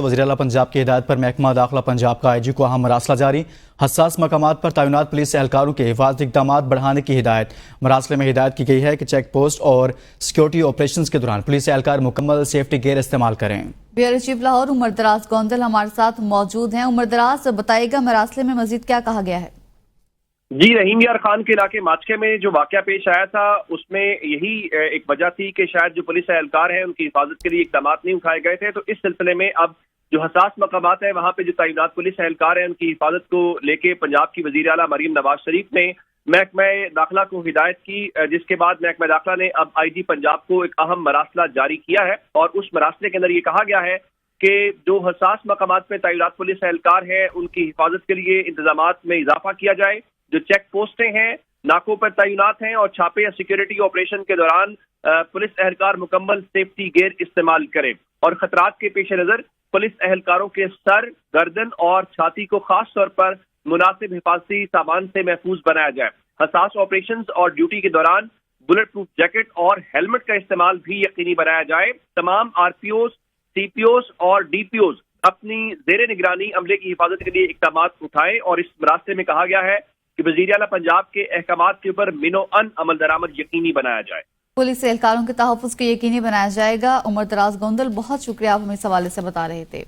وزیر اعلیٰ پنجاب کی ہدایت پر محکمہ داخلہ پنجاب کا IG کو اہم مراسلہ جاری۔ حساس مقامات پر تعینات پولیس اہلکاروں کے حفاظتی اقدامات بڑھانے کی ہدایت۔ مراسلے میں ہدایت کی گئی ہے کہ چیک پوسٹ اور سیکیورٹی آپریشنز کے دوران پولیس اہلکار مکمل سیفٹی گیئر استعمال کریں۔ بیورو چیف لاہور عمر دراز گوندل ہمارے ساتھ موجود ہیں۔ عمر دراز، بتائیے گا مراسلے میں مزید کیا کہا گیا ہے؟ جی، رحیم یار خان کے علاقے ماچکے میں جو واقعہ پیش آیا تھا اس میں یہی ایک وجہ تھی کہ شاید جو پولیس اہلکار ہیں ان کی حفاظت کے لیے اقدامات نہیں اٹھائے گئے تھے، تو اس سلسلے میں اب جو حساس مقامات ہیں وہاں پہ جو تعینات پولیس اہلکار ہیں ان کی حفاظت کو لے کے پنجاب کی وزیر اعلیٰ مریم نواز شریف نے محکمہ داخلہ کو ہدایت کی، جس کے بعد محکمہ داخلہ نے اب IG پنجاب کو ایک اہم مراسلہ جاری کیا ہے، اور اس مراسلے کے اندر یہ کہا گیا ہے کہ جو حساس مقامات پہ تعینات پولیس اہلکار ہیں ان کی حفاظت کے لیے انتظامات میں اضافہ کیا جائے۔ جو چیک پوسٹیں ہیں، ناکوں پر تعینات ہیں اور چھاپے یا سیکیورٹی آپریشن کے دوران پولیس اہلکار مکمل سیفٹی گیئر استعمال کریں، اور خطرات کے پیش نظر پولیس اہلکاروں کے سر، گردن اور چھاتی کو خاص طور پر مناسب حفاظتی سامان سے محفوظ بنایا جائے۔ حساس آپریشنز اور ڈیوٹی کے دوران بلٹ پروف جیکٹ اور ہیلمٹ کا استعمال بھی یقینی بنایا جائے۔ تمام RPOs، CPOs اور DPOs اپنی زیر نگرانی عملے کی حفاظت کے لیے اقدامات اٹھائیں، اور اس راستے میں کہا گیا ہے کہ وزیر اعلیٰ پنجاب کے احکامات کے اوپر منو ان عمل درآمد یقینی بنایا جائے۔ پولیس اہلکاروں کے تحفظ کو یقینی بنایا جائے گا۔ عمر دراز گوندل، بہت شکریہ، آپ ہمیں اس حوالے سے بتا رہے تھے۔